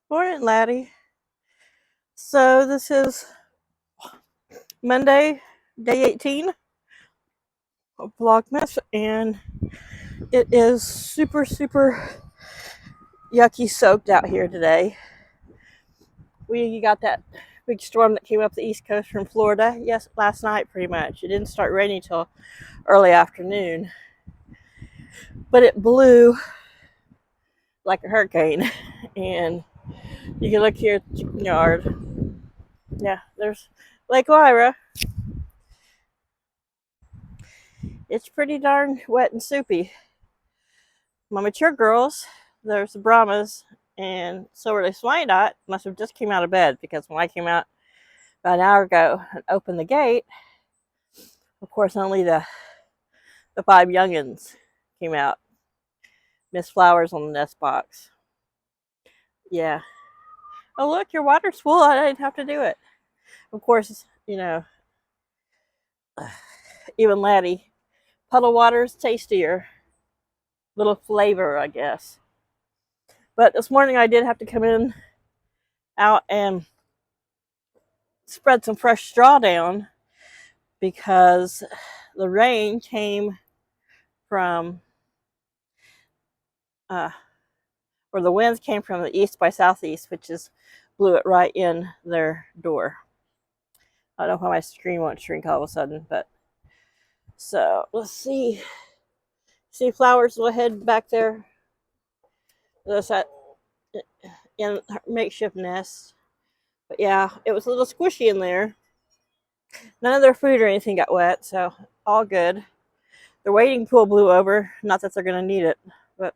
Morning, laddie. So this is Monday, day 18 of Vlogmas, and it is super, super yucky soaked out here today. We got that big storm that came up the East Coast from Florida. Yes, last night pretty much. It didn't start raining till early afternoon, but it blew like a hurricane. And you can look here at the chicken yard. Yeah, there's Lake Lyra. It's pretty darn wet and soupy. My mature girls, there's the Brahmas, and so were the Swainot, must have just came out of bed, because when I came out about an hour ago and opened the gate, of course only the five youngins came out. Miss Flowers on the nest box. Yeah. Oh look, your water's full. I didn't have to do it. Of course, even Laddie, puddle water is tastier. Little flavor, I guess. But this morning I did have to come out and spread some fresh straw down, because the rain came from, or the winds came from the east by southeast, which is blew it right in their door. I don't know why my screen won't shrink all of a sudden, but so let's see. See Flowers' little head back there? That's that in her makeshift nest. But yeah, it was a little squishy in there. None of their food or anything got wet, so all good. The wading pool blew over. Not that they're going to need it, but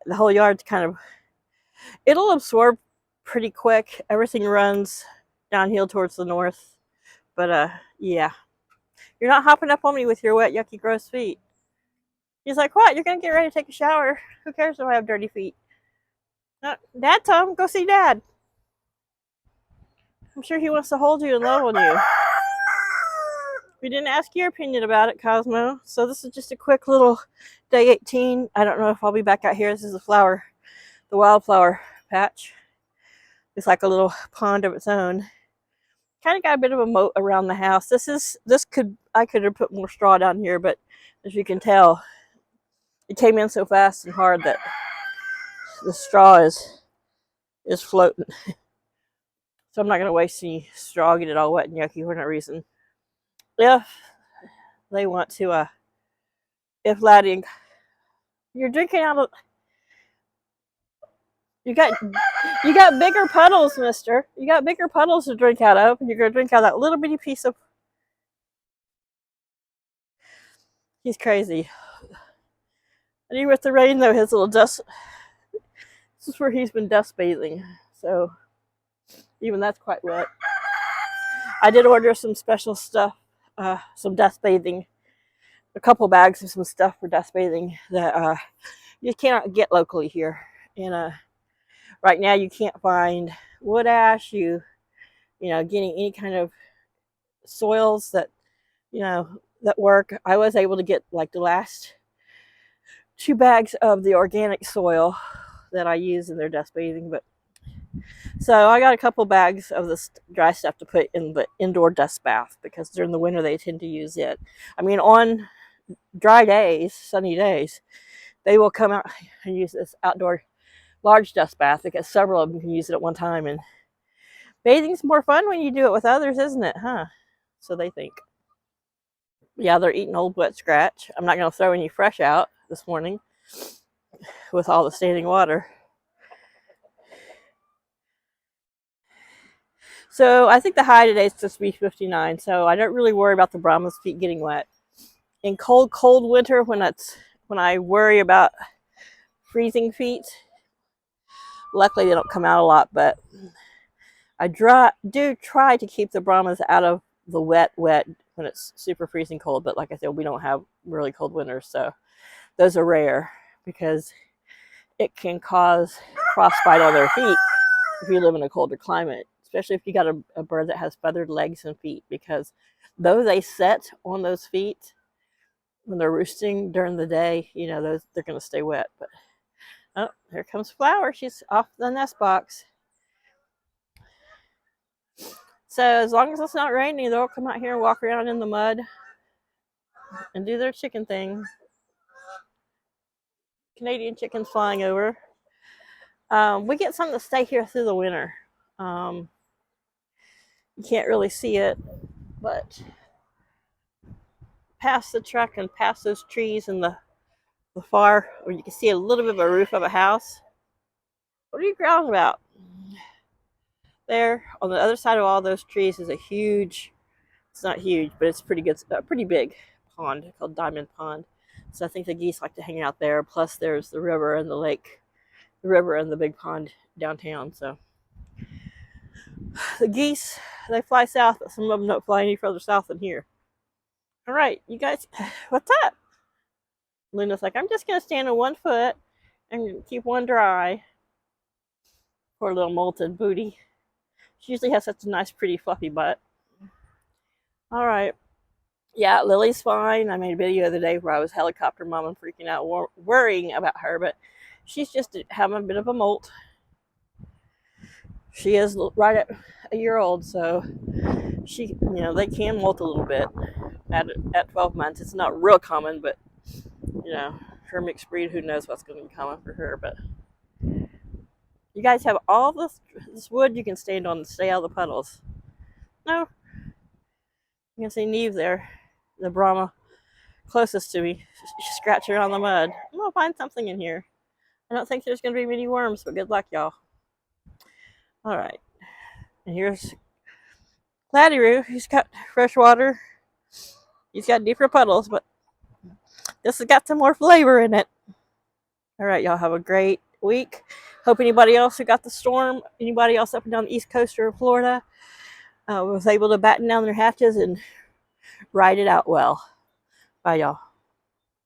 the whole yard's kind of, it'll absorb pretty quick. Everything runs downhill towards the north. But yeah. You're not hopping up on me with your wet, yucky, gross feet. He's like, what? You're going to get ready to take a shower. Who cares if I have dirty feet? Dad, Tom, go see Dad. I'm sure he wants to hold you and love on you. We didn't ask your opinion about it, Cosmo. So this is just a quick little day 18. I don't know if I'll be back out here. This is the wildflower patch. It's like a little pond of its own. Kind of got a bit of a moat around the house. I could have put more straw down here, but as you can tell, it came in so fast and hard that the straw is floating. So I'm not going to waste any straw, get it all wet and yucky for no reason. If they want to, if Laddie, you're drinking out of, you got bigger puddles, mister. You got bigger puddles to drink out of, and you're going to drink out of that little bitty piece of, he's crazy. And even with the rain, though, his little dust, this is where he's been dust bathing. So even that's quite wet. I did order some special stuff, some dust bathing, a couple bags of some stuff for dust bathing that you cannot get locally here. And right now you can't find wood ash, getting any kind of soils that, that work. I was able to get like the last 2 bags of the organic soil that I use in their dust bathing, but so I got a couple bags of this dry stuff to put in the indoor dust bath, because during the winter they tend to use it. I mean, on dry days, sunny days, they will come out and use this outdoor large dust bath, because several of them can use it at one time. And bathing's more fun when you do it with others, isn't it? Huh? So they think. Yeah, they're eating old wet scratch. I'm not going to throw any fresh out this morning with all the standing water. So I think the high today is supposed to be 59, so I don't really worry about the Brahma's feet getting wet. In cold winter, when I worry about freezing feet, luckily they don't come out a lot, but I do try to keep the Brahmas out of the wet when it's super freezing cold. But like I said, we don't have really cold winters, so those are rare, because it can cause frostbite on their feet if you live in a colder climate, especially if you got a bird that has feathered legs and feet, because though they set on those feet when they're roosting during the day, they're going to stay wet. But Oh, here comes Flower. She's off the nest box. So as long as it's not raining, they'll come out here and walk around in the mud and do their chicken thing. Canadian chickens flying over. We get some that stay here through the winter. You can't really see it, but past the truck and past those trees and the far, where you can see a little bit of a roof of a house. What are you growling about? There, on the other side of all those trees is a huge, it's not huge, but it's pretty good, pretty big pond called Diamond Pond. So I think the geese like to hang out there. Plus there's the river and the lake, the river and the big pond downtown. So the geese, they fly south, but some of them don't fly any further south than here. All right, you guys, what's up? Luna's like, I'm just going to stand on one foot and keep one dry. Poor little molted booty. She usually has such a nice, pretty, fluffy butt. All right. Yeah, Lily's fine. I made a video the other day where I was helicopter mom and freaking out, worrying about her, but she's just having a bit of a molt. She is right at a year old, so she, they can molt a little bit at 12 months. It's not real common, but her mixed breed, who knows what's going to be common for her. But you guys have all this wood you can stand on and stay out of the puddles. No, you can see Neve there, the Brahma closest to me. She's scratching around the mud. I'm gonna find something in here. I don't think there's gonna be many worms, but good luck, y'all. All right, and here's Gladyroo. He's got fresh water. He's got deeper puddles, but this has got some more flavor in it. All right, y'all have a great week. Hope anybody else who got the storm, anybody else up and down the East Coast or Florida, was able to batten down their hatches and ride it out well. Bye, y'all.